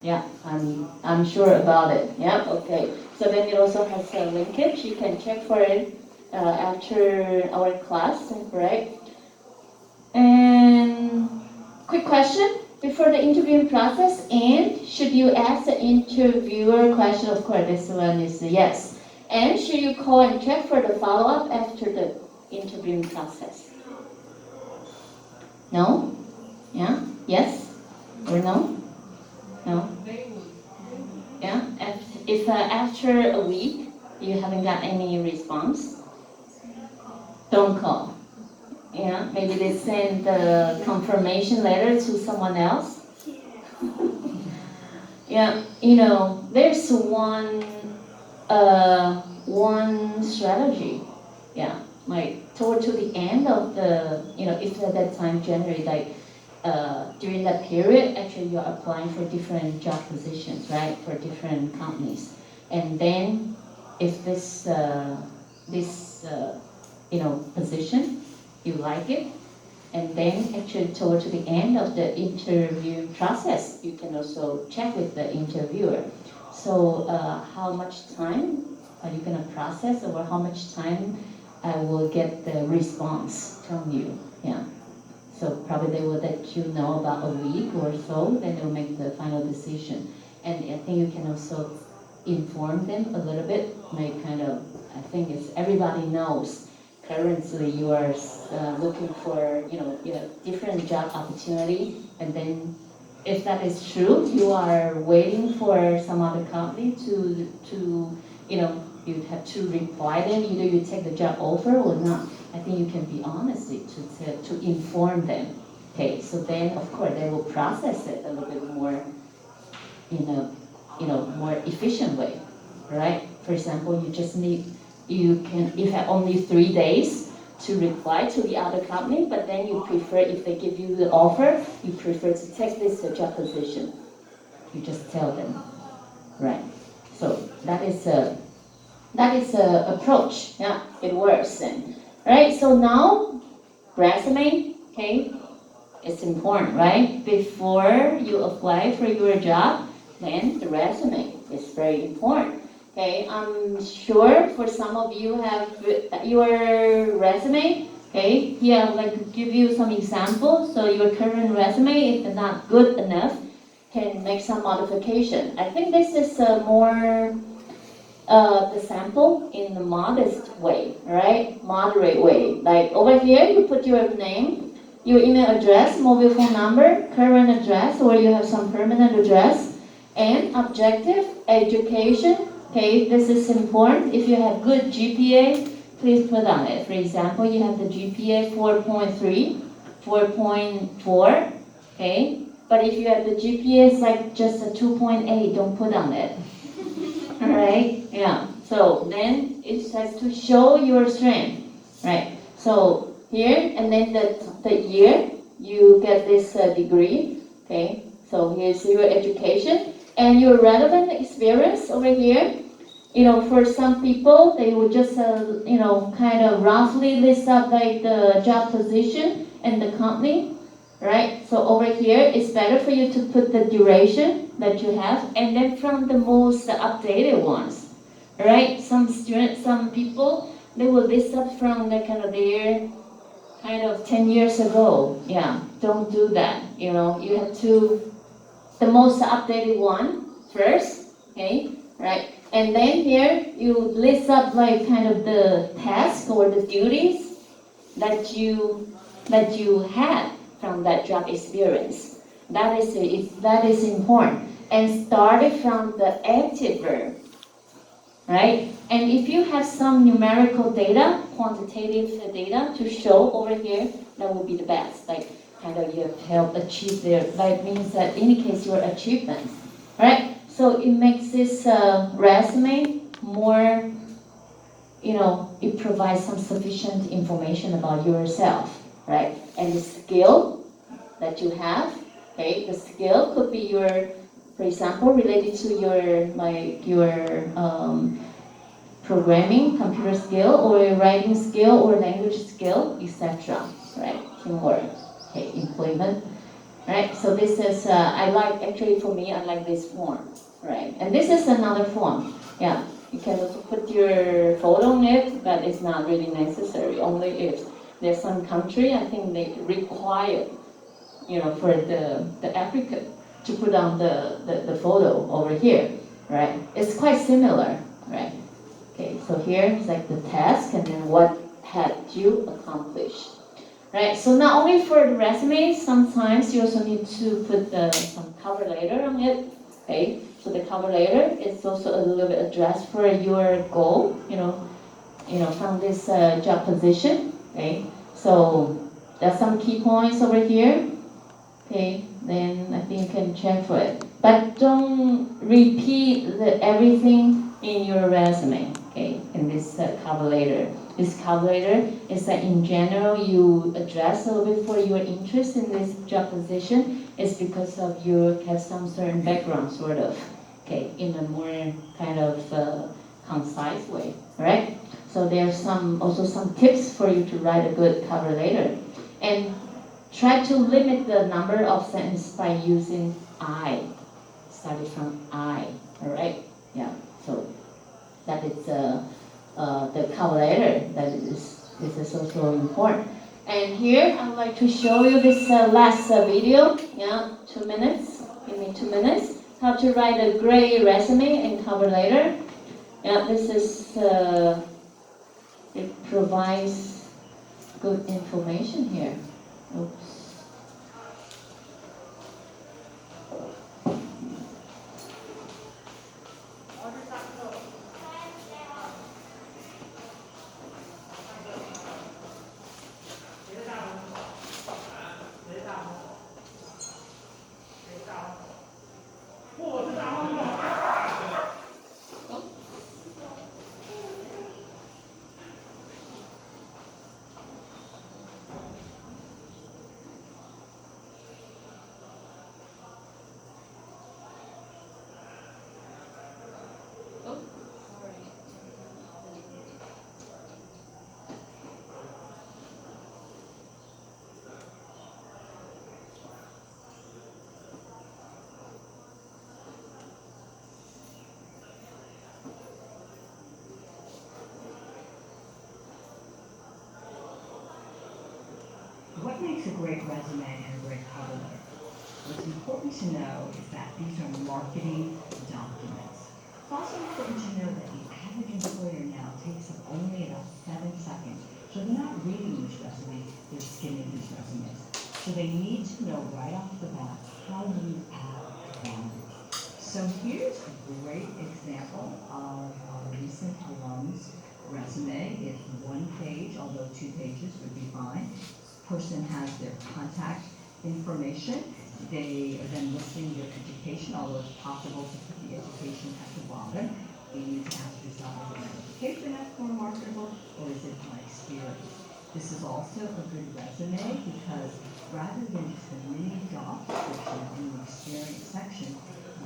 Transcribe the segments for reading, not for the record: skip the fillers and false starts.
Yeah, I'm sure about it. Yeah, okay. So then it also has a linkage. You can check for it after our class, right? And quick question before the interviewing process. And should you ask the interviewer question? Of course, this one is a yes. And should you call and check for the follow up after the interviewing process? No? Yeah? Yes? Or no? No? Yeah? If after a week you haven't got any response, don't call. Yeah? Maybe they send the confirmation letter to someone else. Yeah, there's one strategy. Yeah, like toward to the end of the, if at that time January, like during that period, actually you're applying for different job positions, right, for different companies, and then if this position you like it, and then actually toward to the end of the interview process, you can also check with the interviewer. So how much time are you going to process, or how much time I will get the response from you? Yeah. So probably they will let you know about a week or so, then they'll make the final decision. And I think you can also inform them a little bit, like kind of, I think it's everybody knows currently you are looking for, different job opportunity, and then if that is true, you are waiting for some other company you have to reply them, either you take the job offer or not. I think you can be honest to inform them. Okay, so then of course they will process it a little bit more in a more efficient way, right? For example, you have only 3 days to reply to the other company, but then you prefer, if they give you the offer, you prefer to take this job position. You just tell them, right? So that is a approach. Yeah, it works then. All right. So now resume. Okay, it's important, right? Before you apply for your job, then the resume is very important. Okay, I'm sure for some of you have your resume. Okay, here I would like to give you some examples. So your current resume, if not good enough, can make some modification. I think this is a more the sample in a modest way, right? Moderate way. Like over here, you put your name, your email address, mobile phone number, current address, or you have some permanent address, and objective, education. Okay, this is important. If you have good GPA, please put on it. For example, you have the GPA 4.3, 4.4, okay? But if you have the GPA is like just a 2.8, don't put on it. Right? Yeah. So then it has to show your strength, right? So here, and then the year you get this degree, okay? So here's your education and your relevant experience over here. For some people, they would just, kind of roughly list up like the job position and the company, right? So over here, it's better for you to put the duration that you have, and then from the most updated ones, right? Some people, they will list up from the kind of their 10 years ago. Yeah, don't do that. You have to the most updated one first, okay, right? And then here you list up like kind of the tasks or the duties that you had from that job experience. That is important. And start it from the active verb, right? And if you have some numerical data, quantitative data to show over here, that would be the best. Like kind of you have helped achieve there. That means that indicates your achievements, right? So it makes this resume more, it provides some sufficient information about yourself, right? And the skill that you have, okay, the skill could be for example, related to your programming, computer skill, or writing skill, or language skill, etc. Right? Teamwork, okay, employment. right? So this is, I like, actually for me, I like this form, right? And this is another form, yeah. You can also put your photo on it, but it's not really necessary, only if there's some country, I think they require, for the applicant to put on the photo over here, right? It's quite similar, right? Okay, so here is like the task and then what had you accomplished. Right, so not only for the resume, sometimes you also need to put some cover letter on it. Okay, so the cover letter is also a little bit addressed for your goal, from this job position. Okay, so there's some key points over here. Okay, then I think you can check for it. But don't repeat everything in your resume, okay, in this cover letter. This cover letter is that in general you address a little bit for your interest in this job position is because of you have some certain background, sort of, okay, in a more kind of concise way, right? So there's also some tips for you to write a good cover letter. And try to limit the number of sentences by using I. Started from I, all right? Yeah, so that is the cover letter. This is also important. And here I would like to show you this last video. Yeah, 2 minutes. Give me 2 minutes. How to write a great resume and cover letter. Yeah, this is it provides good information here. Oops. What makes a great resume and a great cover letter? What's important to know is that these are marketing documents. It's also important to know that the average employer now takes up only about 7 seconds. So they're not reading these resumes, they're skimming these resumes. So they need to know right off the bat how you add value. So here's a great example of a recent alum's resume. It's 1 page, although 2 pages would be fine. Person has their contact information. They are then listing their education, although it's possible to put the education at the bottom. You need to ask yourself, is my education that's more marketable, or is it my experience? This is also a good resume because rather than just a mini job description in the experience section,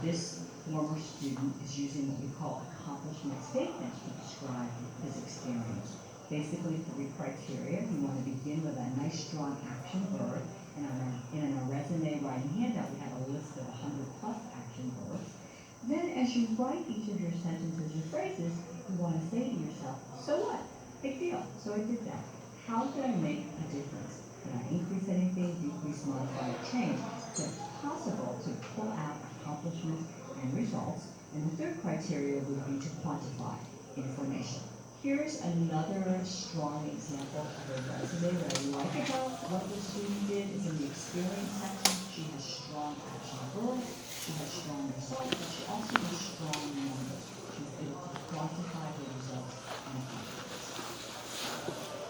this former student is using what we call accomplishment statements to describe his experience. Basically 3 criteria. You want to begin with a nice strong action verb. And in our resume writing handout, we have a list of 100 plus action verbs. Then as you write each of your sentences or phrases, you want to say to yourself, so what? Big deal. So I did that. How did I make a difference? Did I increase anything, decrease, modify, or change? So it's possible to pull out accomplishments and results. And the 3rd criteria would be to quantify information. Here's another strong example of a resume that I like about what the student did is in the experience section. She has strong action verbs, she has strong results, but she also has strong numbers. She's able to quantify the results and accomplishments.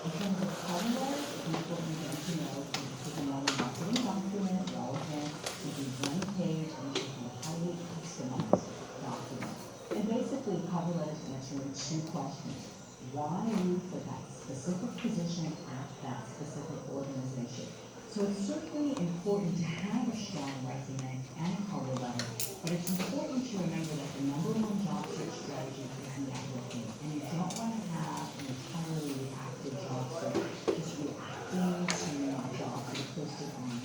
In terms of cover letters, it's important again to know that this is a non-marketing document, relevant, it is 1 page, and it should be a highly customized document. And basically, cover letters answer 2 questions. Why you for that specific position at that specific organization? So it's certainly important to have a strong resume and a cover letter, but it's important to remember that the #1 job search strategy is networking, and you don't want to have an entirely reactive job search, just reacting to jobs that are posted on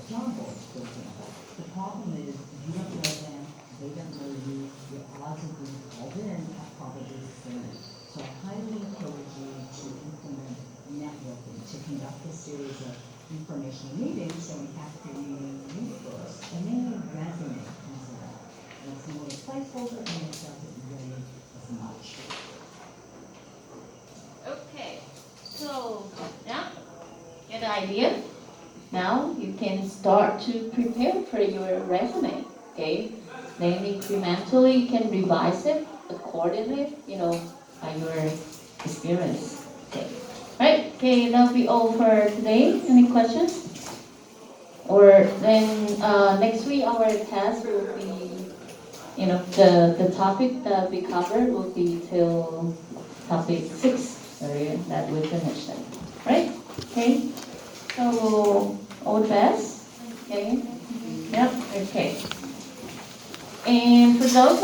job boards, for example. The problem is you don't know them, they don't know you, your odds of being called in are probably slim. So I highly encourage you to implement networking, to conduct a series of informational meetings, so in fact you're meeting you first, and then your resume comes along. And it's more of a placeholder and it doesn't weigh as much. Okay, so yeah, get the idea. Now you can start to prepare for your resume. Okay, then incrementally you can revise it accordingly, by your experience. Okay, right. Okay, that'll be all for today. Any questions? Or then next week our test will be, the topic that we covered will be till topic 6 area that we finished it. Right? Okay. So all the best. Okay. Yep. Okay. And for those